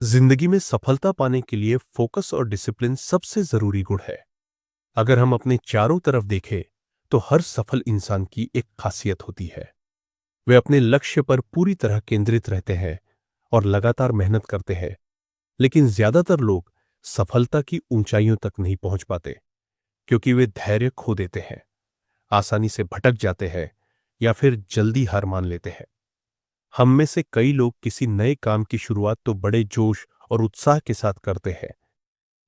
जिंदगी में सफलता पाने के लिए फोकस और डिसिप्लिन सबसे जरूरी गुण है। अगर हम अपने चारों तरफ देखें तो हर सफल इंसान की एक खासियत होती है। वे अपने लक्ष्य पर पूरी तरह केंद्रित रहते हैं और लगातार मेहनत करते हैं। लेकिन ज्यादातर लोग सफलता की ऊंचाइयों तक नहीं पहुंच पाते क्योंकि वे धैर्य खो देते हैं, आसानी से भटक जाते हैं या फिर जल्दी हार मान लेते हैं। हम में से कई लोग किसी नए काम की शुरुआत तो बड़े जोश और उत्साह के साथ करते हैं,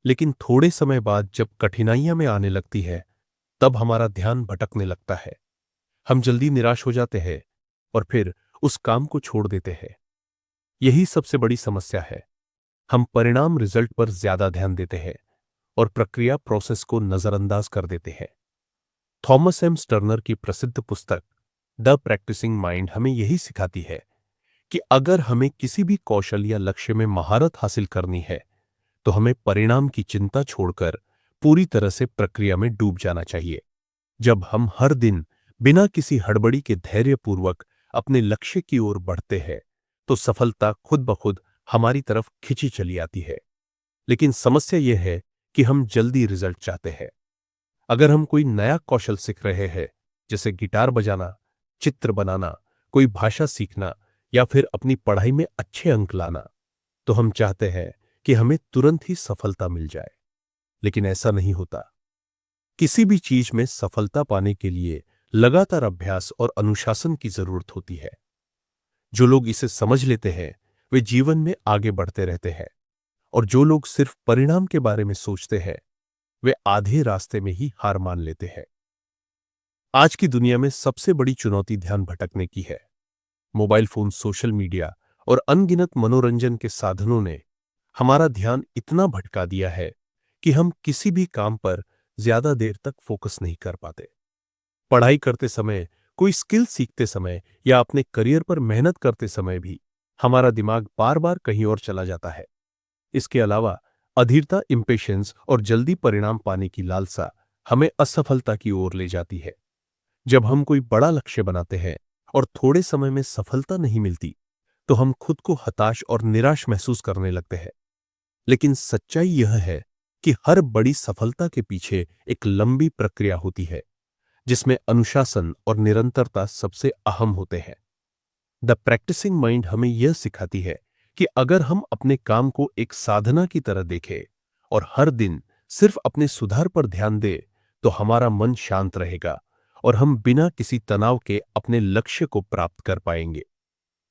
लेकिन थोड़े समय बाद जब कठिनाइयां में आने लगती है तब हमारा ध्यान भटकने लगता है। हम जल्दी निराश हो जाते हैं और फिर उस काम को छोड़ देते हैं। यही सबसे बड़ी समस्या है। हम परिणाम रिजल्ट पर ज्यादा ध्यान देते हैं और प्रक्रिया प्रोसेस को नजरअंदाज कर देते हैं। थॉमस एम स्टर्नर की प्रसिद्ध पुस्तक द प्रैक्टिसिंग माइंड हमें यही सिखाती है कि अगर हमें किसी भी कौशल या लक्ष्य में महारत हासिल करनी है तो हमें परिणाम की चिंता छोड़कर पूरी तरह से प्रक्रिया में डूब जाना चाहिए। जब हम हर दिन बिना किसी हड़बड़ी के धैर्यपूर्वक अपने लक्ष्य की ओर बढ़ते हैं तो सफलता खुद ब खुद हमारी तरफ खिंची चली आती है। लेकिन समस्या यह है कि हम जल्दी रिजल्ट चाहते हैं। अगर हम कोई नया कौशल सीख रहे हैं, जैसे गिटार बजाना, चित्र बनाना, कोई भाषा सीखना या फिर अपनी पढ़ाई में अच्छे अंक लाना, तो हम चाहते हैं कि हमें तुरंत ही सफलता मिल जाए। लेकिन ऐसा नहीं होता। किसी भी चीज में सफलता पाने के लिए लगातार अभ्यास और अनुशासन की जरूरत होती है। जो लोग इसे समझ लेते हैं वे जीवन में आगे बढ़ते रहते हैं, और जो लोग सिर्फ परिणाम के बारे में सोचते हैं वे आधे रास्ते में ही हार मान लेते हैं। आज की दुनिया में सबसे बड़ी चुनौती ध्यान भटकने की है। मोबाइल फोन, सोशल मीडिया और अनगिनत मनोरंजन के साधनों ने हमारा ध्यान इतना भटका दिया है कि हम किसी भी काम पर ज्यादा देर तक फोकस नहीं कर पाते। पढ़ाई करते समय, कोई स्किल सीखते समय या अपने करियर पर मेहनत करते समय भी हमारा दिमाग बार बार कहीं और चला जाता है। इसके अलावा अधीरता, इंपेशेंस और जल्दी परिणाम पाने की लालसा हमें असफलता की ओर ले जाती है। जब हम कोई बड़ा लक्ष्य बनाते हैं और थोड़े समय में सफलता नहीं मिलती तो हम खुद को हताश और निराश महसूस करने लगते हैं। लेकिन सच्चाई यह है कि हर बड़ी सफलता के पीछे एक लंबी प्रक्रिया होती है जिसमें अनुशासन और निरंतरता सबसे अहम होते हैं। द प्रैक्टिसिंग माइंड हमें यह सिखाती है कि अगर हम अपने काम को एक साधना की तरह देखें और हर दिन सिर्फ अपने सुधार पर ध्यान दें तो हमारा मन शांत रहेगा और हम बिना किसी तनाव के अपने लक्ष्य को प्राप्त कर पाएंगे।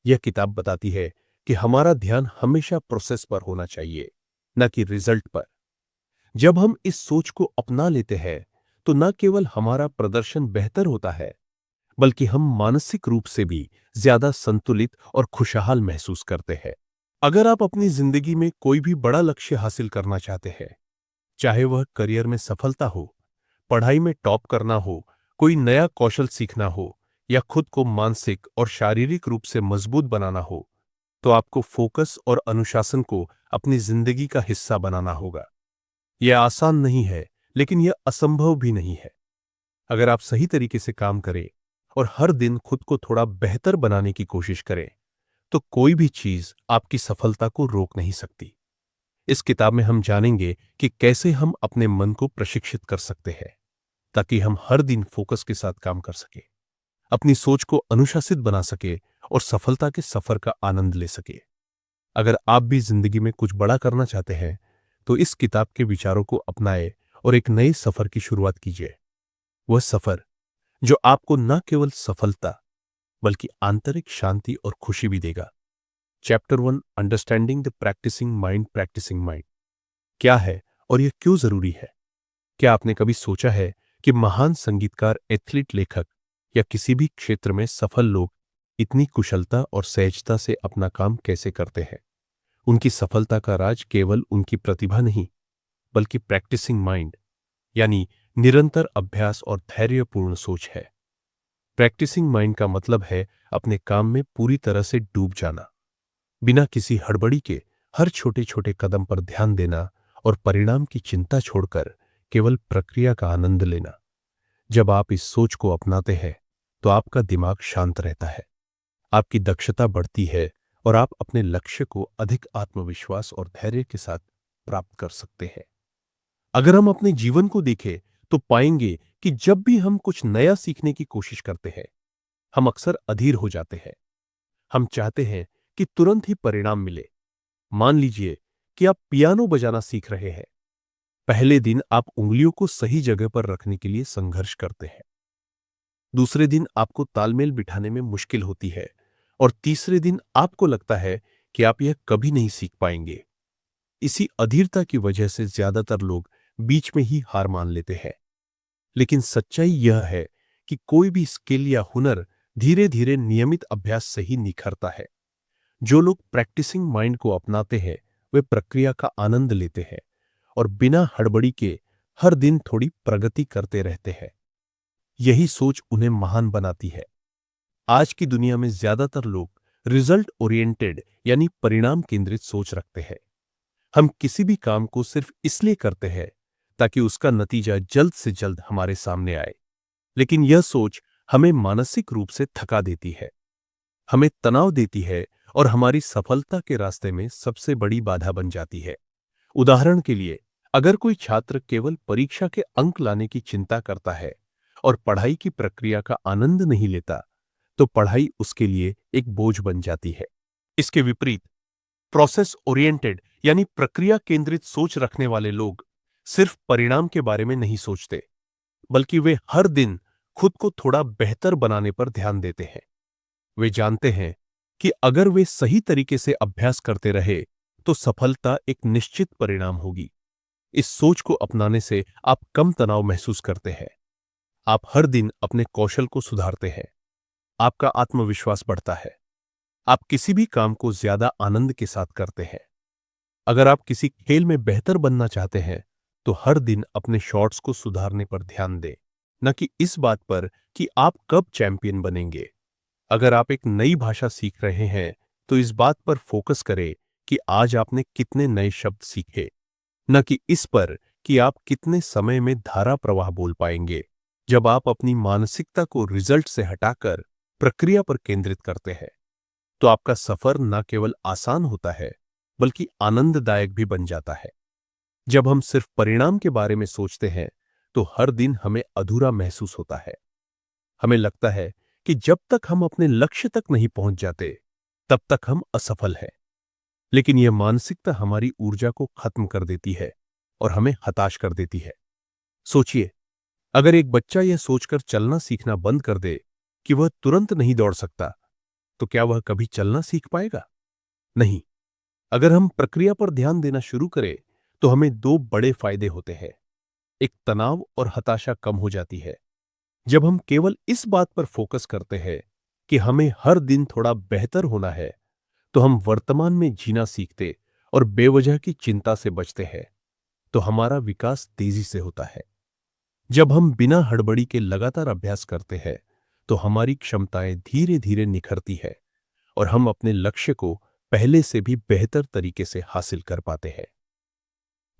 यह किताब बताती है कि हमारा ध्यान हमेशा प्रोसेस पर होना चाहिए, न कि रिजल्ट पर। जब हम इस सोच को अपना लेते हैं तो न केवल हमारा प्रदर्शन बेहतर होता है बल्कि हम मानसिक रूप से भी ज्यादा संतुलित और खुशहाल महसूस करते हैं। अगर आप अपनी जिंदगी में कोई भी बड़ा लक्ष्य हासिल करना चाहते हैं, चाहे वह करियर में सफलता हो, पढ़ाई में टॉप करना हो, कोई नया कौशल सीखना हो या खुद को मानसिक और शारीरिक रूप से मजबूत बनाना हो, तो आपको फोकस और अनुशासन को अपनी जिंदगी का हिस्सा बनाना होगा। यह आसान नहीं है, लेकिन यह असंभव भी नहीं है। अगर आप सही तरीके से काम करें और हर दिन खुद को थोड़ा बेहतर बनाने की कोशिश करें तो कोई भी चीज आपकी सफलता को रोक नहीं सकती। इस किताब में हम जानेंगे कि कैसे हम अपने मन को प्रशिक्षित कर सकते हैं ताकि हम हर दिन फोकस के साथ काम कर सके, अपनी सोच को अनुशासित बना सके और सफलता के सफर का आनंद ले सके। अगर आप भी जिंदगी में कुछ बड़ा करना चाहते हैं तो इस किताब के विचारों को अपनाएं और एक नए सफर की शुरुआत कीजिए। वह सफर जो आपको न केवल सफलता बल्कि आंतरिक शांति और खुशी भी देगा। Chapter 1, understanding the practising mind. Practising mind क्या है और यह क्यों जरूरी है? क्या आपने कभी सोचा है कि महान संगीतकार, एथलीट, लेखक या किसी भी क्षेत्र में सफल लोग इतनी कुशलता और सहजता से अपना काम कैसे करते हैं? उनकी सफलता का राज केवल उनकी प्रतिभा नहीं बल्कि प्रैक्टिसिंग माइंड यानी निरंतर अभ्यास और धैर्यपूर्ण सोच है। प्रैक्टिसिंग माइंड का मतलब है अपने काम में पूरी तरह से डूब जाना, बिना किसी हड़बड़ी के हर छोटे छोटे कदम पर ध्यान देना और परिणाम की चिंता छोड़कर केवल प्रक्रिया का आनंद लेना। जब आप इस सोच को अपनाते हैं तो आपका दिमाग शांत रहता है, आपकी दक्षता बढ़ती है और आप अपने लक्ष्य को अधिक आत्मविश्वास और धैर्य के साथ प्राप्त कर सकते हैं। अगर हम अपने जीवन को देखें तो पाएंगे कि जब भी हम कुछ नया सीखने की कोशिश करते हैं, हम अक्सर अधीर हो जाते हैं। हम चाहते हैं कि तुरंत ही परिणाम मिले। मान लीजिए कि आप पियानो बजाना सीख रहे हैं। पहले दिन आप उंगलियों को सही जगह पर रखने के लिए संघर्ष करते हैं। दूसरे दिन आपको तालमेल बिठाने में मुश्किल होती है और तीसरे दिन आपको लगता है कि आप यह कभी नहीं सीख पाएंगे। इसी अधीरता की वजह से ज्यादातर लोग बीच में ही हार मान लेते हैं। लेकिन सच्चाई यह है कि कोई भी स्किल या हुनर धीरे धीरे नियमित अभ्यास से ही निखरता है। जो लोग प्रैक्टिसिंग माइंड को अपनाते हैं वे प्रक्रिया का आनंद लेते हैं और बिना हड़बड़ी के हर दिन थोड़ी प्रगति करते रहते हैं। यही सोच उन्हें महान बनाती है। आज की दुनिया में ज्यादातर लोग रिजल्ट ओरिएंटेड यानी परिणाम केंद्रित सोच रखते हैं। हम किसी भी काम को सिर्फ इसलिए करते हैं ताकि उसका नतीजा जल्द से जल्द हमारे सामने आए। लेकिन यह सोच हमें मानसिक रूप से थका देती है, हमें तनाव देती है और हमारी सफलता के रास्ते में सबसे बड़ी बाधा बन जाती है। उदाहरण के लिए, अगर कोई छात्र केवल परीक्षा के अंक लाने की चिंता करता है और पढ़ाई की प्रक्रिया का आनंद नहीं लेता, तो पढ़ाई उसके लिए एक बोझ बन जाती है। इसके विपरीत प्रोसेस ओरिएंटेड यानी प्रक्रिया केंद्रित सोच रखने वाले लोग सिर्फ परिणाम के बारे में नहीं सोचते, बल्कि वे हर दिन खुद को थोड़ा बेहतर बनाने पर ध्यान देते हैं। वे जानते हैं कि अगर वे सही तरीके से अभ्यास करते रहे तो सफलता एक निश्चित परिणाम होगी। इस सोच को अपनाने से आप कम तनाव महसूस करते हैं, आप हर दिन अपने कौशल को सुधारते हैं, आपका आत्मविश्वास बढ़ता है, आप किसी भी काम को ज्यादा आनंद के साथ करते हैं। अगर आप किसी खेल में बेहतर बनना चाहते हैं तो हर दिन अपने शॉट्स को सुधारने पर ध्यान दें, न कि इस बात पर कि आप कब चैंपियन बनेंगे। अगर आप एक नई भाषा सीख रहे हैं तो इस बात पर फोकस करें कि आज आपने कितने नए शब्द सीखे, न कि इस पर कि आप कितने समय में धारा प्रवाह बोल पाएंगे। जब आप अपनी मानसिकता को रिजल्ट से हटाकर प्रक्रिया पर केंद्रित करते हैं तो आपका सफर न केवल आसान होता है बल्कि आनंददायक भी बन जाता है। जब हम सिर्फ परिणाम के बारे में सोचते हैं तो हर दिन हमें अधूरा महसूस होता है। हमें लगता है कि जब तक हम अपने लक्ष्य तक नहीं पहुंच जाते तब तक हम असफल हैं। लेकिन यह मानसिकता हमारी ऊर्जा को खत्म कर देती है और हमें हताश कर देती है। सोचिए, अगर एक बच्चा यह सोचकर चलना सीखना बंद कर दे कि वह तुरंत नहीं दौड़ सकता, तो क्या वह कभी चलना सीख पाएगा? नहीं। अगर हम प्रक्रिया पर ध्यान देना शुरू करें तो हमें दो बड़े फायदे होते हैं। एक, तनाव और हताशा कम हो जाती है। जब हम केवल इस बात पर फोकस करते हैं कि हमें हर दिन थोड़ा बेहतर होना है, तो हम वर्तमान में जीना सीखते और बेवजह की चिंता से बचते हैं, तो हमारा विकास तेजी से होता है। जब हम बिना हड़बड़ी के लगातार अभ्यास करते हैं तो हमारी क्षमताएं धीरे धीरे निखरती है और हम अपने लक्ष्य को पहले से भी बेहतर तरीके से हासिल कर पाते हैं।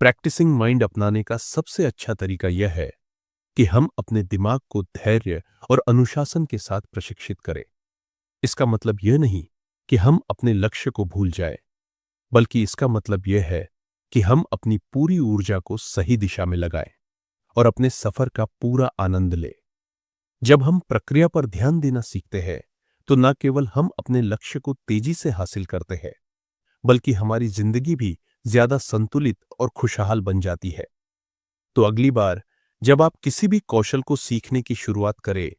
प्रैक्टिसिंग माइंड अपनाने का सबसे अच्छा तरीका यह है कि हम अपने दिमाग को धैर्य और अनुशासन के साथ प्रशिक्षित करें। इसका मतलब यह नहीं कि हम अपने लक्ष्य को भूल जाएं, बल्कि इसका मतलब यह है कि हम अपनी पूरी ऊर्जा को सही दिशा में लगाएं और अपने सफर का पूरा आनंद लें। जब हम प्रक्रिया पर ध्यान देना सीखते हैं तो न केवल हम अपने लक्ष्य को तेजी से हासिल करते हैं, बल्कि हमारी जिंदगी भी ज्यादा संतुलित और खुशहाल बन जाती है। तो अगली बार जब आप किसी भी कौशल को सीखने की शुरुआत करें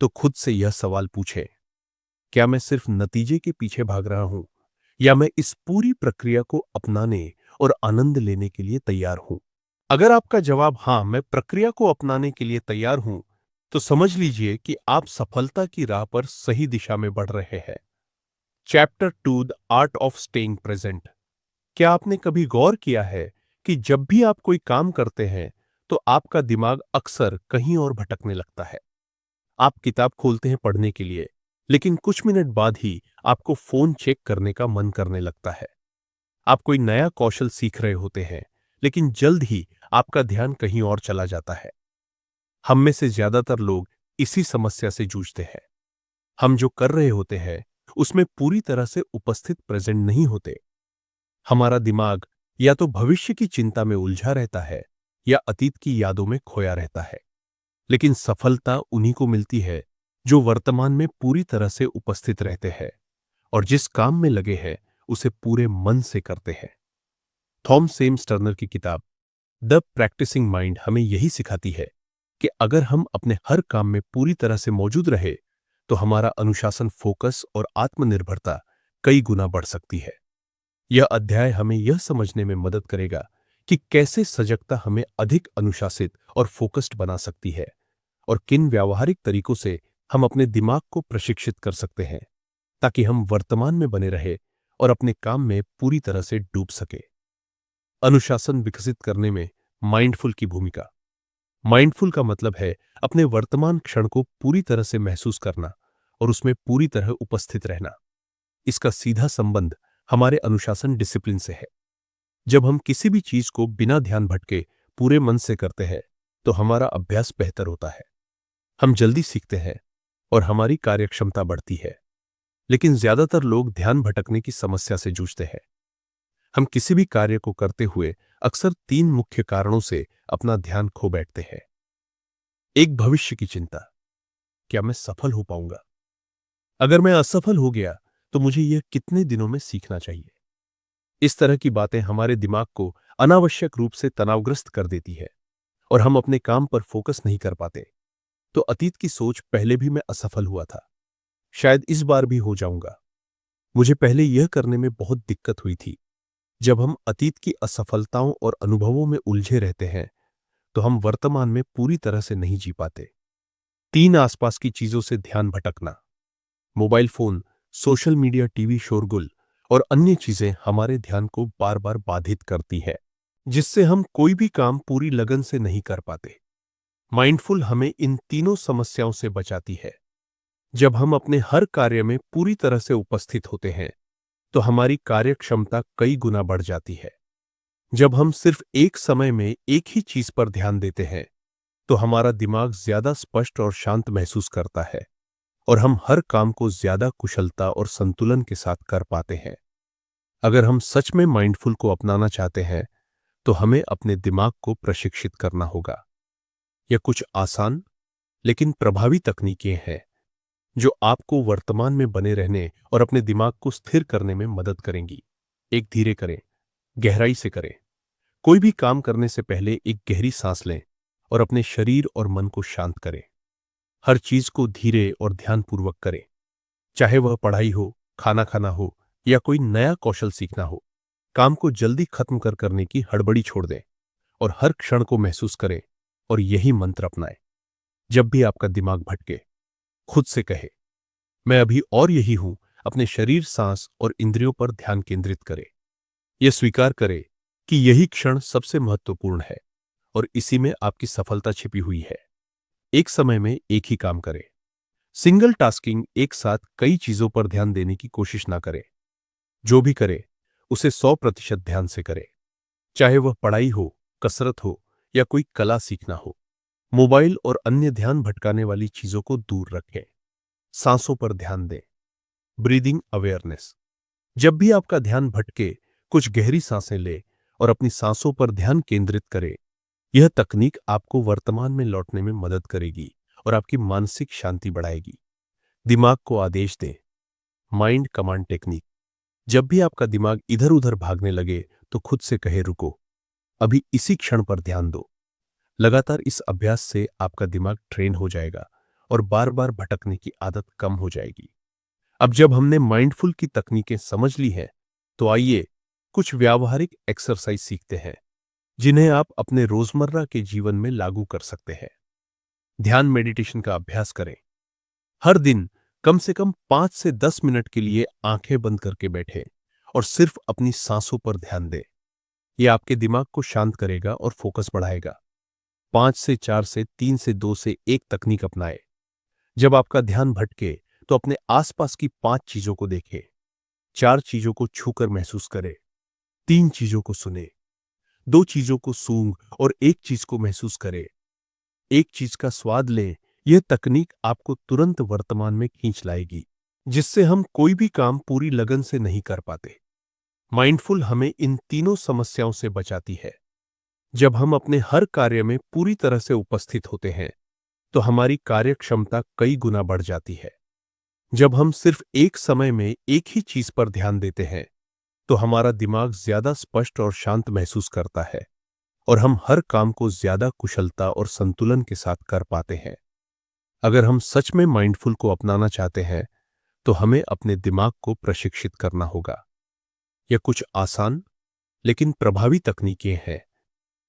तो खुद से यह सवाल पूछें, क्या मैं सिर्फ नतीजे के पीछे भाग रहा हूं या मैं इस पूरी प्रक्रिया को अपनाने और आनंद लेने के लिए तैयार हूं? अगर आपका जवाब हां, मैं प्रक्रिया को अपनाने के लिए तैयार हूं, तो समझ लीजिए कि आप सफलता की राह पर सही दिशा में बढ़ रहे हैं। Chapter 2, the art of staying present. क्या आपने कभी गौर किया है कि जब भी आप कोई काम करते हैं तो आपका दिमाग अक्सर कहीं और भटकने लगता है? आप किताब खोलते हैं पढ़ने के लिए, लेकिन कुछ मिनट बाद ही आपको फोन चेक करने का मन करने लगता है। आप कोई नया कौशल सीख रहे होते हैं, लेकिन जल्द ही आपका ध्यान कहीं और चला जाता है। हम में से ज्यादातर लोग इसी समस्या से जूझते हैं। हम जो कर रहे होते हैं उसमें पूरी तरह से उपस्थित प्रेजेंट नहीं होते। हमारा दिमाग या तो भविष्य की चिंता में उलझा रहता है या अतीत की यादों में खोया रहता है। लेकिन सफलता उन्हीं को मिलती है जो वर्तमान में पूरी तरह से उपस्थित रहते हैं और जिस काम में लगे हैं उसे पूरे मन से करते हैं। थॉमस सेम्स टर्नर की किताब द प्रैक्टिसिंग माइंड हमें यही सिखाती है कि अगर हम अपने हर काम में पूरी तरह से मौजूद रहे तो हमारा अनुशासन, फोकस और आत्मनिर्भरता कई गुना बढ़ सकती है। यह अध्याय हमें यह समझने में मदद करेगा कि कैसे सजगता हमें अधिक अनुशासित और फोकस्ड बना सकती है और किन व्यावहारिक तरीकों से हम अपने दिमाग को प्रशिक्षित कर सकते हैं ताकि हम वर्तमान में बने रहे और अपने काम में पूरी तरह से डूब सके। अनुशासन विकसित करने में माइंडफुल की भूमिका। माइंडफुल का मतलब है अपने वर्तमान क्षण को पूरी तरह से महसूस करना और उसमें पूरी तरह उपस्थित रहना। इसका सीधा संबंध हमारे अनुशासन, डिसिप्लिन से है। जब हम किसी भी चीज को बिना ध्यान भटके पूरे मन से करते हैं तो हमारा अभ्यास बेहतर होता है, हम जल्दी सीखते हैं और हमारी कार्यक्षमता बढ़ती है। लेकिन ज्यादातर लोग ध्यान भटकने की समस्या से जूझते हैं। हम किसी भी कार्य को करते हुए अक्सर तीन मुख्य कारणों से अपना ध्यान खो बैठते हैं। एक, भविष्य की चिंता। क्या मैं सफल हो पाऊंगा? अगर मैं असफल हो गया तो मुझे यह कितने दिनों में सीखना चाहिए? इस तरह की बातें हमारे दिमाग को अनावश्यक रूप से तनावग्रस्त कर देती है और हम अपने काम पर फोकस नहीं कर पाते। तो अतीत की सोच, पहले भी मैं असफल हुआ था, शायद इस बार भी हो जाऊंगा। मुझे पहले यह करने में बहुत दिक्कत हुई थी। जब हम अतीत की असफलताओं और अनुभवों में उलझे रहते हैं तो हम वर्तमान में पूरी तरह से नहीं जी पाते। तीन, आसपास की चीजों से ध्यान भटकना। Mobile phone, social media, TV, शोरगुल और अन्य चीजें हमारे ध्यान को बार बार बाधित करती है, जिससे हम कोई भी काम पूरी लगन से नहीं कर पाते। माइंडफुल हमें इन तीनों समस्याओं से बचाती है। जब हम अपने हर कार्य में पूरी तरह से उपस्थित होते हैं तो हमारी कार्यक्षमता कई गुना बढ़ जाती है। जब हम सिर्फ एक समय में एक ही चीज पर ध्यान देते हैं तो हमारा दिमाग ज्यादा स्पष्ट और शांत महसूस करता है और हम हर काम को ज्यादा कुशलता और संतुलन के साथ कर पाते हैं। अगर हम सच में माइंडफुल को अपनाना चाहते हैं तो हमें अपने दिमाग को प्रशिक्षित करना होगा। यह कुछ आसान लेकिन प्रभावी तकनीकें हैं जो आपको वर्तमान में बने रहने और अपने दिमाग को स्थिर करने में मदद करेंगी। एक, धीरे करें, गहराई से करें। कोई भी काम करने से पहले एक गहरी सांस लें और अपने शरीर और मन को शांत करें। हर चीज को धीरे और ध्यानपूर्वक करें, चाहे वह पढ़ाई हो, खाना खाना हो या कोई नया कौशल सीखना हो। काम को जल्दी खत्म करने की हड़बड़ी छोड़ दें और हर क्षण को महसूस करें और यही मंत्र अपनाएं। जब भी आपका दिमाग भटके, खुद से कहे, मैं अभी और यही हूं। अपने शरीर, सांस और इंद्रियों पर ध्यान केंद्रित करें। यह स्वीकार करें कि यही क्षण सबसे महत्वपूर्ण है और इसी में आपकी सफलता छिपी हुई है। एक समय में एक ही काम करें। सिंगल टास्किंग, एक साथ कई चीजों पर ध्यान देने की कोशिश ना करें। जो भी करे उसे 100% ध्यान से करें, चाहे वह पढ़ाई हो, कसरत हो या कोई कला सीखना हो। मोबाइल और अन्य ध्यान भटकाने वाली चीजों को दूर रखें। सांसों पर ध्यान दें। Breathing awareness. जब भी आपका ध्यान भटके, कुछ गहरी सांसें लें और अपनी सांसों पर ध्यान केंद्रित करें। यह तकनीक आपको वर्तमान में लौटने में मदद करेगी और आपकी मानसिक शांति बढ़ाएगी। दिमाग को आदेश दें। Mind command technique. जब भी आपका दिमाग इधर उधर भागने लगे तो खुद से कहे, रुको, अभी इसी क्षण पर ध्यान दो। लगातार इस अभ्यास से आपका दिमाग ट्रेन हो जाएगा और बार बार भटकने की आदत कम हो जाएगी। अब जब हमने माइंडफुल की तकनीकें समझ ली हैं तो आइए कुछ व्यावहारिक एक्सरसाइज सीखते हैं जिन्हें आप अपने रोजमर्रा के जीवन में लागू कर सकते हैं। ध्यान, मेडिटेशन का अभ्यास करें। हर दिन कम से कम 5 से 10 मिनट के लिए आंखें बंद करके बैठें और सिर्फ अपनी सांसों पर ध्यान दें। यह आपके दिमाग को शांत करेगा और फोकस बढ़ाएगा। 5 से 4 से 3 से 2 से 1 तकनीक अपनाएं। जब आपका ध्यान भटके तो अपने आसपास की 5 चीजों को देखें, 4 चीजों को छूकर महसूस करें, 3 चीजों को सुने, 2 चीजों को सूंघ और 1 चीज को महसूस करें। एक चीज का स्वाद लें। यह तकनीक आपको तुरंत वर्तमान में खींच लाएगी जिससे हम कोई भी काम पूरी लगन से नहीं कर पाते। माइंडफुल हमें इन तीनों समस्याओं से बचाती है। जब हम अपने हर कार्य में पूरी तरह से उपस्थित होते हैं, तो हमारी कार्य क्षमता कई गुना बढ़ जाती है। जब हम सिर्फ एक समय में एक ही चीज पर ध्यान देते हैं, तो हमारा दिमाग ज्यादा स्पष्ट और शांत महसूस करता है और हम हर काम को ज्यादा कुशलता और संतुलन के साथ कर पाते हैं। अगर हम सच में माइंडफुल को अपनाना चाहते हैं, तो हमें अपने दिमाग को प्रशिक्षित करना होगा। यह कुछ आसान लेकिन प्रभावी तकनीकें हैं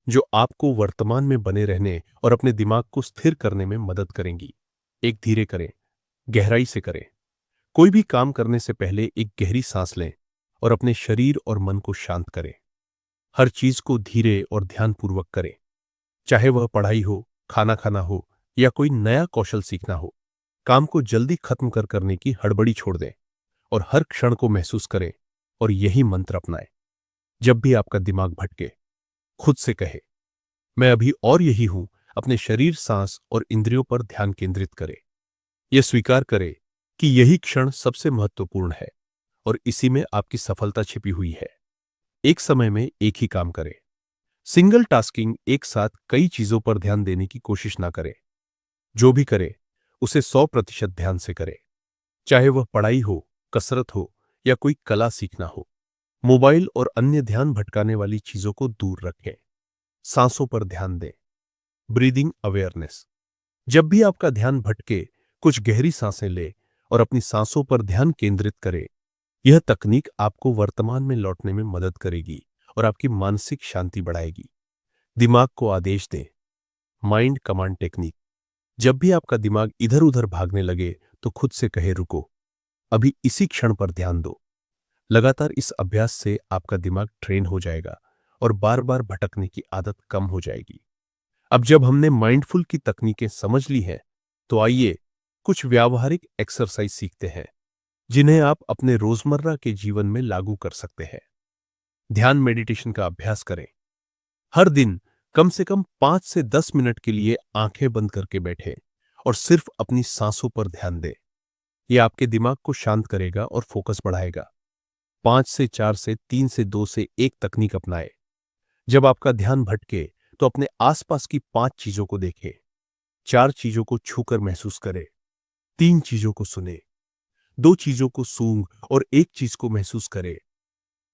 जो आपको वर्तमान में बने रहने और अपने दिमाग को स्थिर करने में मदद करेंगी। एक धीरे करें, गहराई से करें। कोई भी काम करने से पहले एक गहरी सांस लें और अपने शरीर और मन को शांत करें। हर चीज को धीरे और ध्यानपूर्वक करें, चाहे वह पढ़ाई हो, खाना खाना हो या कोई नया कौशल सीखना हो। काम को जल्दी खत्म करने की हड़बड़ी छोड़ दें और हर क्षण को महसूस करें और यही मंत्र अपनाएं। जब भी आपका दिमाग भटके, खुद से कहे, मैं अभी और यही हूं। अपने शरीर, सांस और इंद्रियों पर ध्यान केंद्रित करें। यह स्वीकार करें कि यही क्षण सबसे महत्वपूर्ण है और इसी में आपकी सफलता छिपी हुई है। एक समय में एक ही काम करें। सिंगल टास्किंग, एक साथ कई चीजों पर ध्यान देने की कोशिश ना करें। जो भी करें, उसे 100% ध्यान से करें, चाहे वह पढ़ाई हो, कसरत हो या कोई कला सीखना हो। मोबाइल और अन्य ध्यान भटकाने वाली चीजों को दूर रखें। सांसों पर ध्यान दें। Breathing awareness. जब भी आपका ध्यान भटके, कुछ गहरी सांसें लें और अपनी सांसों पर ध्यान केंद्रित करें। यह तकनीक आपको वर्तमान में लौटने में मदद करेगी और आपकी मानसिक शांति बढ़ाएगी। दिमाग को आदेश दें। Mind command technique. जब भी आपका दिमाग इधर उधर भागने लगे, तो खुद से कहे, रुको, अभी इसी क्षण पर ध्यान दो। लगातार इस अभ्यास से आपका दिमाग ट्रेन हो जाएगा और बार बार भटकने की आदत कम हो जाएगी। अब जब हमने माइंडफुल की तकनीकें समझ ली हैं, तो आइए कुछ व्यावहारिक एक्सरसाइज सीखते हैं जिन्हें आप अपने रोजमर्रा के जीवन में लागू कर सकते हैं। ध्यान मेडिटेशन का अभ्यास करें। हर दिन कम से कम 5 से 10 मिनट के लिए आंखें बंद करके बैठें और सिर्फ अपनी सांसों पर ध्यान दें। यह आपके दिमाग को शांत करेगा और फोकस बढ़ाएगा। 5 से 4 से 3 से 2 से 1 तकनीक अपनाएं। जब आपका ध्यान भटके, तो अपने आसपास की 5 चीजों को देखें। 4 चीजों को छूकर महसूस करें। 3 चीजों को सुने। 2 चीजों को सूंघ और 1 चीज को महसूस करें।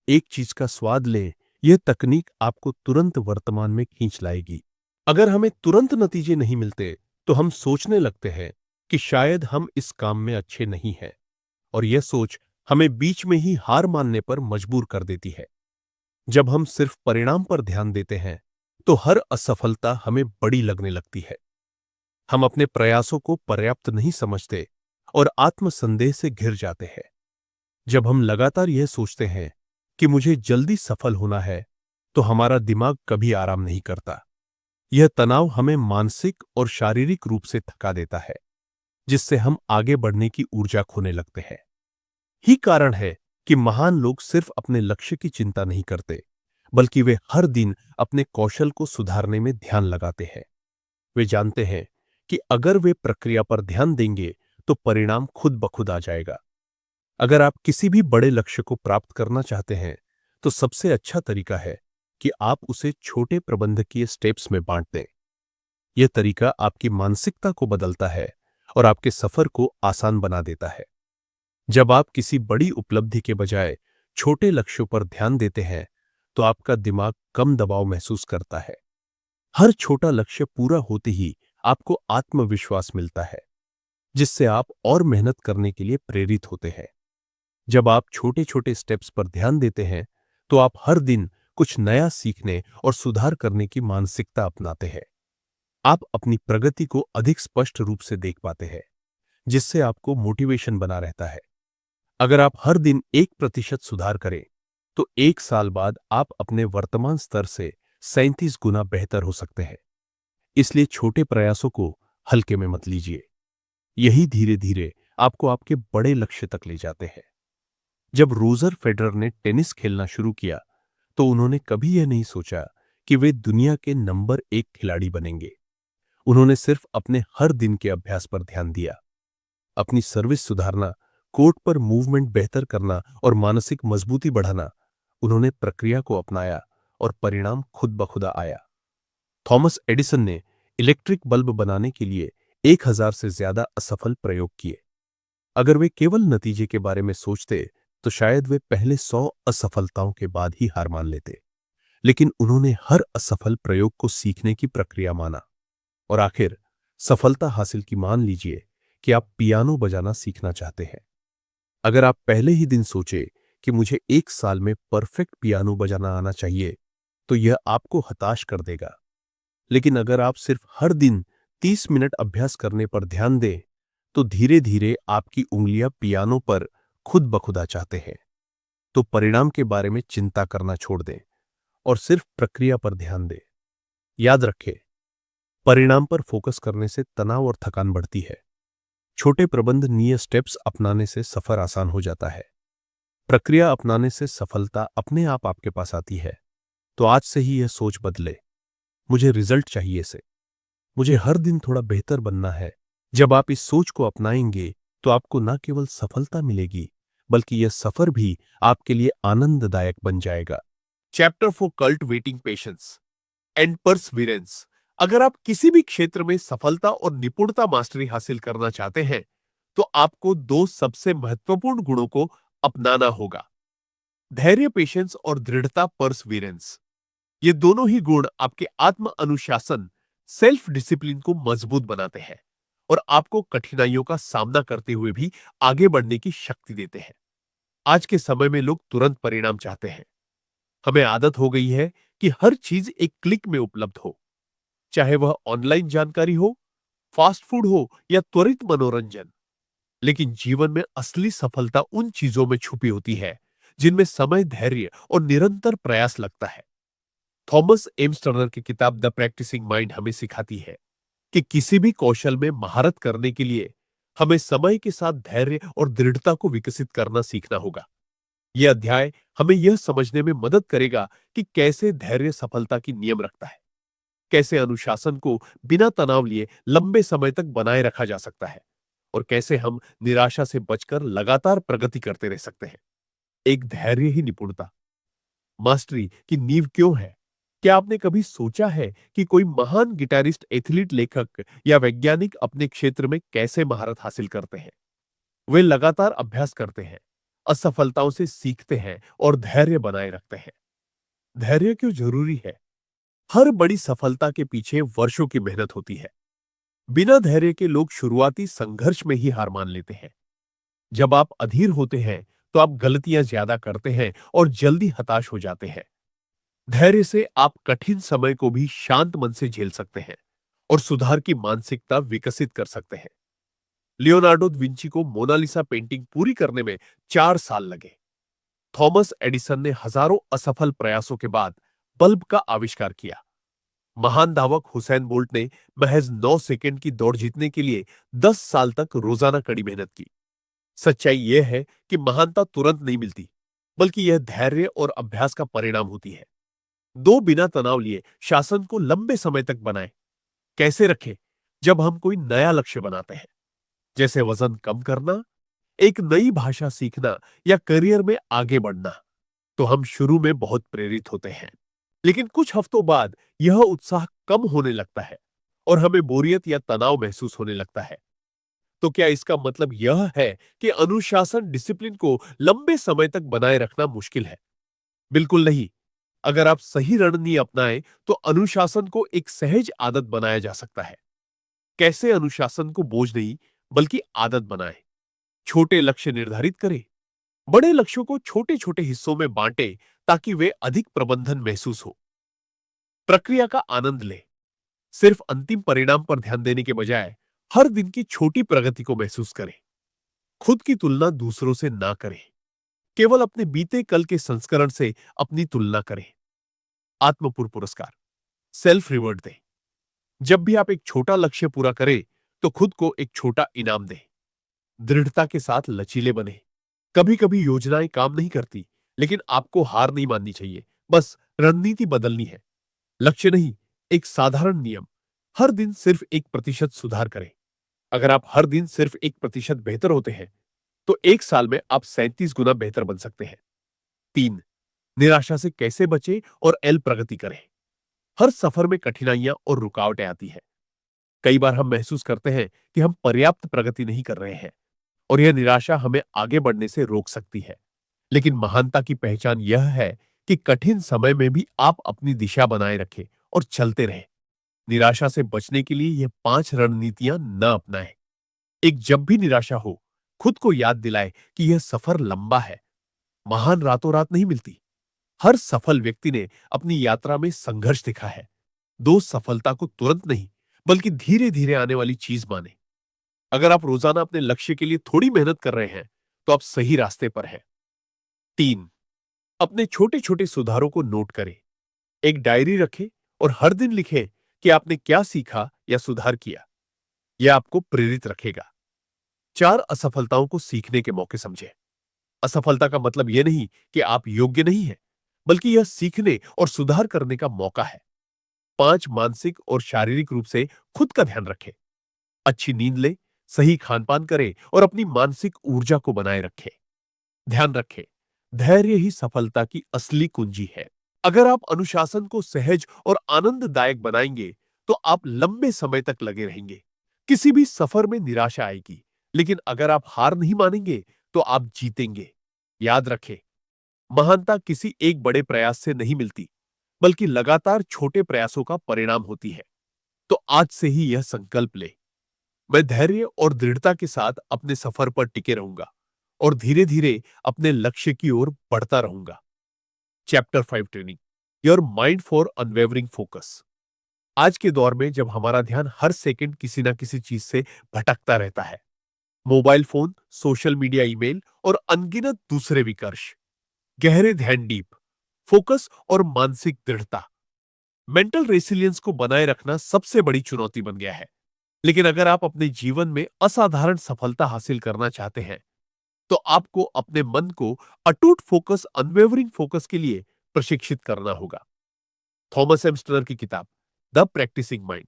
1 चीज का स्वाद लें। यह तकनीक आपको तुरंत वर्तमान में खींच लाएगी। अगर हमें तुरंत नतीजे नहीं मिलते, तो हम सोचने लगते हैं कि शायद हम इस काम में अच्छे नहीं हैं, और यह सोच हमें बीच में ही हार मानने पर मजबूर कर देती है। जब हम सिर्फ परिणाम पर ध्यान देते हैं, तो हर असफलता हमें बड़ी लगने लगती है। हम अपने प्रयासों को पर्याप्त नहीं समझते और आत्मसंदेह से घिर जाते हैं। जब हम लगातार यह सोचते हैं कि मुझे जल्दी सफल होना है, तो हमारा दिमाग कभी आराम नहीं करता। यह तनाव हमें मानसिक और शारीरिक रूप से थका देता है, जिससे हम आगे बढ़ने की ऊर्जा खोने लगते हैं। ही कारण है कि महान लोग सिर्फ अपने लक्ष्य की चिंता नहीं करते, बल्कि वे हर दिन अपने कौशल को सुधारने में ध्यान लगाते हैं। वे जानते हैं कि अगर वे प्रक्रिया पर ध्यान देंगे, तो परिणाम खुद ब खुद आ जाएगा। अगर आप किसी भी बड़े लक्ष्य को प्राप्त करना चाहते हैं, तो सबसे अच्छा तरीका है कि आप उसे छोटे प्रबंधकीय स्टेप्स में बांट दें। यह तरीका आपकी मानसिकता को बदलता है और आपके सफर को आसान बना देता है। जब आप किसी बड़ी उपलब्धि के बजाय छोटे लक्ष्यों पर ध्यान देते हैं, तो आपका दिमाग कम दबाव महसूस करता है। हर छोटा लक्ष्य पूरा होते ही आपको आत्मविश्वास मिलता है, जिससे आप और मेहनत करने के लिए प्रेरित होते हैं। जब आप छोटे छोटे स्टेप्स पर ध्यान देते हैं, तो आप हर दिन कुछ नया सीखने और सुधार करने की मानसिकता अपनाते हैं। आप अपनी प्रगति को अधिक स्पष्ट रूप से देख पाते हैं, जिससे आपको मोटिवेशन बना रहता है। अगर आप हर दिन 1% सुधार करें, तो 1 साल बाद आप अपने वर्तमान स्तर से 37 गुना बेहतर हो सकते हैं। इसलिए छोटे प्रयासों को हल्के में मत लीजिए। यही धीरे धीरे आपको आपके बड़े लक्ष्य तक ले जाते हैं। जब रोजर फेडरर ने टेनिस खेलना शुरू किया, तो उन्होंने कभी यह नहीं सोचा कि वे दुनिया के नंबर 1 खिलाड़ी बनेंगे। उन्होंने सिर्फ अपने हर दिन के अभ्यास पर ध्यान दिया। अपनी सर्विस सुधारना, कोर्ट पर मूवमेंट बेहतर करना और मानसिक मजबूती बढ़ाना, उन्होंने प्रक्रिया को अपनाया और परिणाम खुद ब खुद आया। थॉमस एडिसन ने इलेक्ट्रिक बल्ब बनाने के लिए 1000 से ज्यादा असफल प्रयोग किए। अगर वे केवल नतीजे के बारे में सोचते तो शायद वे पहले 100 असफलताओं के बाद ही हार मान लेते। लेकिन उन्होंने हर असफल प्रयोग को सीखने की प्रक्रिया माना और आखिर सफलता हासिल की। मान लीजिए कि आप पियानो बजाना सीखना चाहते हैं। अगर आप पहले ही दिन सोचे कि मुझे 1 साल में परफेक्ट पियानो बजाना आना चाहिए, तो यह आपको हताश कर देगा। लेकिन अगर आप सिर्फ हर दिन 30 मिनट अभ्यास करने पर ध्यान दें, तो धीरे धीरे आपकी उंगलियां पियानो पर खुद ब खुद आ चाहते हैं। तो परिणाम के बारे में चिंता करना छोड़ दें और सिर्फ प्रक्रिया पर ध्यान दें। याद रखें, परिणाम पर फोकस करने से तनाव और थकान बढ़ती है। छोटे प्रबंधनीय स्टेप्स अपनाने से सफर आसान हो जाता है। प्रक्रिया अपनाने से सफलता अपने आप आपके पास आती है। तो आज से ही यह सोच बदले, मुझे रिजल्ट चाहिए से, मुझे हर दिन थोड़ा बेहतर बनना है। जब आप इस सोच को अपनाएंगे तो आपको न केवल सफलता मिलेगी, बल्कि यह सफर भी आपके लिए आनंददायक बन जाएगा। Chapter for cultivating patience and Perseverance. अगर आप किसी भी क्षेत्र में सफलता और निपुणता मास्टरी हासिल करना चाहते हैं, तो आपको दो सबसे महत्वपूर्ण गुणों को अपनाना होगा: धैर्य पेशेंस और दृढ़ता परसिवियरेंस। ये दोनों ही गुण आपके आत्म अनुशासन सेल्फ डिसिप्लिन को मजबूत बनाते हैं और आपको कठिनाइयों का सामना करते हुए भी आगे बढ़ने की शक्ति देते हैं। आज के समय में लोग तुरंत परिणाम चाहते हैं। हमें आदत हो गई है कि हर चीज एक क्लिक में उपलब्ध हो, चाहे वह ऑनलाइन जानकारी हो, फास्ट फूड हो या त्वरित मनोरंजन। लेकिन जीवन में असली सफलता उन चीजों में छुपी होती है जिनमें समय, धैर्य और निरंतर प्रयास लगता है। थॉमस एम्स टर्नर की किताब द प्रैक्टिसिंग माइंड हमें सिखाती है कि किसी भी कौशल में महारत करने के लिए हमें समय के साथ धैर्य और दृढ़ता को विकसित करना सीखना होगा। यह अध्याय हमें यह समझने में मदद करेगा कि कैसे धैर्य सफलता की नियम रखता है, कैसे अनुशासन को बिना तनाव लिए लंबे समय तक बनाए रखा जा सकता है और कैसे हम निराशा से बचकर लगातार प्रगति करते रह सकते हैं। एक धैर्य ही निपुणता मास्टरी की नींव क्यों है? क्या आपने कभी सोचा है कि कोई महान गिटारिस्ट, एथलीट, लेखक या वैज्ञानिक अपने क्षेत्र में कैसे महारत हासिल करते हैं? वे लगातार अभ्यास करते हैं, असफलताओं से सीखते हैं और धैर्य बनाए रखते हैं। धैर्य क्यों जरूरी है? हर बड़ी सफलता के पीछे वर्षों की मेहनत होती है। बिना धैर्य के लोग शुरुआती संघर्ष में ही हार मान लेते हैं। जब आप अधीर होते हैं, तो आप गलतियां ज्यादा करते हैं और जल्दी हताश हो जाते हैं। धैर्य से आप कठिन समय को भी शांत मन से झेल सकते हैं और सुधार की मानसिकता विकसित कर सकते हैं। लियोनार्डो विंची को मोनालिसा पेंटिंग पूरी करने में 4 साल लगे। थॉमस एडिसन ने हजारों असफल प्रयासों के बाद बल्ब का आविष्कार किया। महान धावक हुसैन बोल्ट ने महज 9 सेकंड की दौड़ जीतने के लिए 10 साल तक रोजाना कड़ी मेहनत की। सच्चाई यह है कि महानता तुरंत नहीं मिलती, बल्कि यह धैर्य और अभ्यास का परिणाम होती है। दो, बिना तनाव लिए शासन को लंबे समय तक बनाए। कैसे रखें? जब हम कोई नया लक्ष्य बनाते हैं, जैसे वजन कम करना, एक नई भाषा सीखना या करियर में आगे बढ़ना, तो हम शुरू में बहुत प्रेरित होते हैं। लेकिन कुछ हफ्तों बाद यह उत्साह कम होने लगता है और हमें बोरियत या तनाव महसूस होने लगता है। तो क्या इसका मतलब यह है कि अनुशासन, डिसिप्लिन को लंबे समय तक बनाए रखना मुश्किल है? बिल्कुल नहीं। अगर आप सही रणनीति अपनाएं, तो अनुशासन को एक सहज आदत बनाया जा सकता है। कैसे अनुशासन को बोझ नहीं, बल्कि आदत बनाएं? छोटे लक्ष्य निर्धारित करें। बड़े लक्ष्यों को छोटे छोटे हिस्सों में बांटें ताकि वे अधिक प्रबंधन महसूस हो। प्रक्रिया का आनंद लें। सिर्फ अंतिम परिणाम पर ध्यान देने के बजाय हर दिन की छोटी प्रगति को महसूस करें। खुद की तुलना दूसरों से ना करें, केवल अपने बीते कल के संस्करण से अपनी तुलना करें। आत्मपूर्ण पुरस्कार, सेल्फ रिवॉर्ड दें। जब भी आप एक छोटा लक्ष्य पूरा करें, तो खुद को एक छोटा इनाम दें। दृढ़ता के साथ लचीले बने। कभी कभी योजनाएं काम नहीं करती, लेकिन आपको हार नहीं माननी चाहिए। बस रणनीति बदलनी है। लक्ष्य नहीं, एक साधारण नियम: हर दिन सिर्फ 1% सुधार करें। अगर आप हर दिन सिर्फ 1% बेहतर होते हैं, तो एक साल में आप 37 गुना बेहतर बन सकते हैं। 3, निराशा से कैसे बचें और एल प्रगति करें। हर सफर में कठिनाइयां और रुकावटें आती हैं। कई बार हम महसूस करते हैं कि हम पर्याप्त प्रगति नहीं कर रहे हैं और यह निराशा हमें आगे बढ़ने से रोक सकती है। लेकिन महानता की पहचान यह है कि कठिन समय में भी आप अपनी दिशा बनाए रखें और चलते रहें। निराशा से बचने के लिए ये 5 रणनीतियां न अपनाएं। एक, जब भी निराशा हो, खुद को याद दिलाए कि यह सफर लंबा है। महान रातों रात नहीं मिलती। हर सफल व्यक्ति ने अपनी यात्रा में संघर्ष दिखा है। दो, सफलता को तुरंत नहीं, बल्कि धीरे धीरे आने वाली चीज माने। अगर आप रोजाना अपने लक्ष्य के लिए थोड़ी मेहनत कर रहे हैं, तो आप सही रास्ते पर हैं। 3, अपने छोटे छोटे सुधारों को नोट करें। एक डायरी रखें और हर दिन लिखें कि आपने क्या सीखा या सुधार किया। यह आपको प्रेरित रखेगा। 4, असफलताओं को सीखने के मौके समझें। असफलता का मतलब यह नहीं कि आप योग्य नहीं हैं, बल्कि यह सीखने और सुधार करने का मौका है। 5, मानसिक और शारीरिक रूप से खुद का ध्यान रखें। अच्छी नींद लें, सही खान-पान करें और अपनी मानसिक ऊर्जा को बनाए रखें। ध्यान रखें, धैर्य ही सफलता की असली कुंजी है। अगर आप अनुशासन को सहज और आनंददायक बनाएंगे, तो आप लंबे समय तक लगे रहेंगे। किसी भी सफर में निराशा आएगी, लेकिन अगर आप हार नहीं मानेंगे, तो आप जीतेंगे। याद रखें, महानता किसी एक बड़े प्रयास से नहीं मिलती, बल्कि लगातार छोटे प्रयासों का परिणाम होती है। तो आज से ही यह संकल्प ले, मैं धैर्य और दृढ़ता के साथ अपने सफर पर टिके रहूंगा और धीरे धीरे अपने लक्ष्य की ओर बढ़ता रहूंगा। Chapter 5 training, your mind for unwavering focus. आज के दौर में जब हमारा ध्यान हर सेकंड किसी ना किसी चीज से भटकता रहता है, mobile phone, social media, email और अनगिनत दूसरे विकर्ष, गहरे ध्यान, डीप फोकस और मानसिक दृढ़ता, मेंटल रेसिलियंस को बनाए रखना सबसे बड़ी चुनौती बन गया है। लेकिन अगर आप अपने जीवन में असाधारण सफलता हासिल करना चाहते हैं, तो आपको अपने मन को अटूट फोकस, अनवेवरिंग फोकस के लिए प्रशिक्षित करना होगा। थॉमस एम स्टनर की किताब द प्रैक्टिसिंग माइंड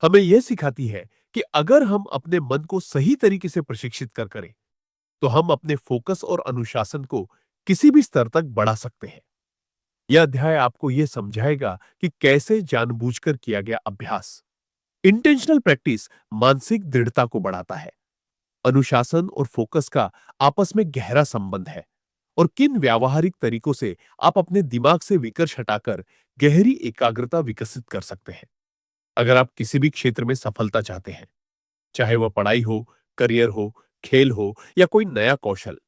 हमें यह सिखाती है कि अगर हम अपने मन को सही तरीके से प्रशिक्षित करें, तो हम अपने फोकस और अनुशासन को किसी भी स्तर तक बढ़ा सकते हैं। यह अध्याय आपको यह समझाएगा कि कैसे जानबूझकर किया गया अभ्यास, इंटेंशनल प्रैक्टिस, मानसिक दृढ़ता को बढ़ाता है। अनुशासन और फोकस का आपस में गहरा संबंध है और किन व्यावहारिक तरीकों से आप अपने दिमाग से विकर्ष हटाकर गहरी एकाग्रता विकसित कर सकते हैं। अगर आप किसी भी क्षेत्र में सफलता चाहते हैं, चाहे वह पढ़ाई हो, करियर हो, खेल हो या कोई नया कौशल,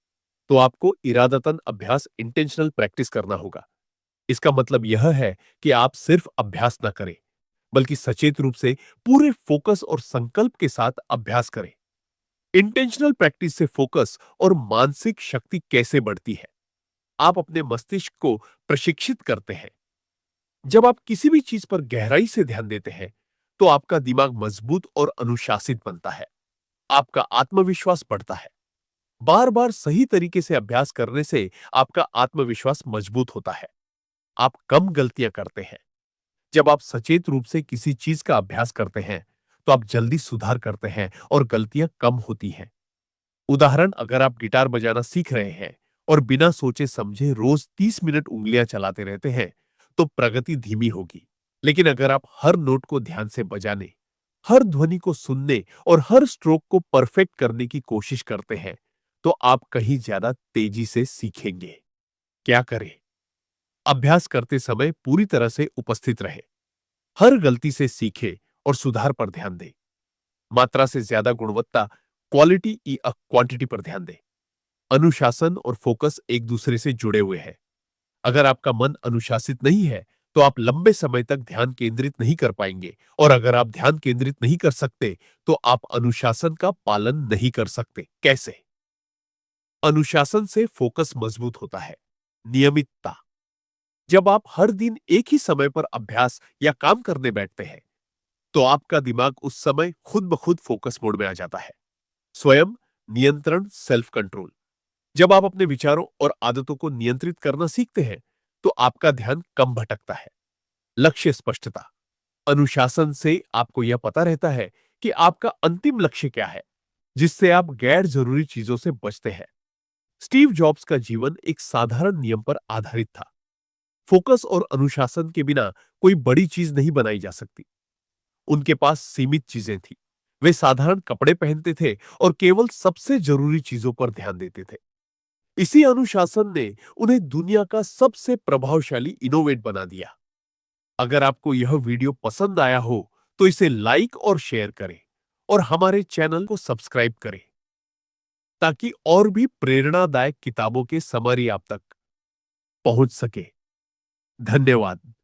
तो आपको इरादतन अभ्यास, इंटेंशनल प्रैक्टिस करना होगा। इसका मतलब यह है कि आप सिर्फ अभ्यास न करें, बल्कि सचेत रूप से पूरे फोकस और संकल्प के साथ अभ्यास करें। इंटेंशनल प्रैक्टिस से फोकस और मानसिक शक्ति कैसे बढ़ती है? आप अपने मस्तिष्क को प्रशिक्षित करते हैं। जब आप किसी भी चीज पर गहराई से ध्यान देते हैं, तो आपका दिमाग मजबूत और अनुशासित बनता है। आपका आत्मविश्वास बढ़ता है। बार बार सही तरीके से अभ्यास करने से आपका आत्मविश्वास मजबूत होता है। आप कम गलतियां करते हैं। जब आप सचेत रूप से किसी चीज का अभ्यास करते हैं, तो आप जल्दी सुधार करते हैं और गलतियां कम होती हैं। उदाहरण, अगर आप गिटार बजाना सीख रहे हैं और बिना सोचे समझे रोज 30 मिनट उंगलियां चलाते रहते हैं, तो प्रगति धीमी होगी। लेकिन अगर आप हर नोट को ध्यान से बजाने, हर ध्वनि को सुनने और हर स्ट्रोक को परफेक्ट करने की कोशिश करते हैं, तो आप कहीं ज्यादा तेजी से सीखेंगे। क्या करें? अभ्यास करते समय पूरी तरह से उपस्थित रहे। हर गलती से सीखे और सुधार पर ध्यान दें। मात्रा से ज्यादा गुणवत्ता, क्वालिटी या क्वांटिटी पर ध्यान दें। अनुशासन और फोकस एक दूसरे से जुड़े हुए हैं। अगर आपका मन अनुशासित नहीं है, तो आप लंबे समय तक ध्यान केंद्रित नहीं कर पाएंगे, और अगर आप ध्यान केंद्रित नहीं कर सकते, तो आप अनुशासन का पालन नहीं कर सकते। कैसे? अनुशासन से फोकस मजबूत होता है। नियमितता, जब आप हर दिन एक ही समय पर अभ्यास या काम करने बैठते हैं, तो आपका दिमाग उस समय खुद ब खुद फोकस मोड में आ जाता है। स्वयं नियंत्रण, सेल्फ कंट्रोल, जब आप अपने विचारों और आदतों को नियंत्रित करना सीखते हैं, तो आपका ध्यान कम भटकता है। लक्ष्य स्पष्टता, अनुशासन से आपको यह पता रहता है कि आपका अंतिम लक्ष्य क्या है। जिससे आप गैर जरूरी चीजों से बचते हैं। स्टीव जॉब्स का जीवन एक साधारण नियम पर आधारित था। फोकस और अनुशासन के बिना कोई बड़ी चीज नहीं बनाई जा सकती। उनके पास सीमित चीजें थी। वे साधारण कपड़े पहनते थे और केवल सबसे जरूरी चीजों पर ध्यान देते थे। इसी अनुशासन ने उन्हें दुनिया का सबसे प्रभावशाली इनोवेट बना दिया। अगर आपको यह वीडियो पसंद आया हो तो इसे लाइक और शेयर करें और हमारे चैनल को सब्सक्राइब करें ताकि और भी प्रेरणादायक किताबों के समरी आप तक पहुंच सके। धन्यवाद।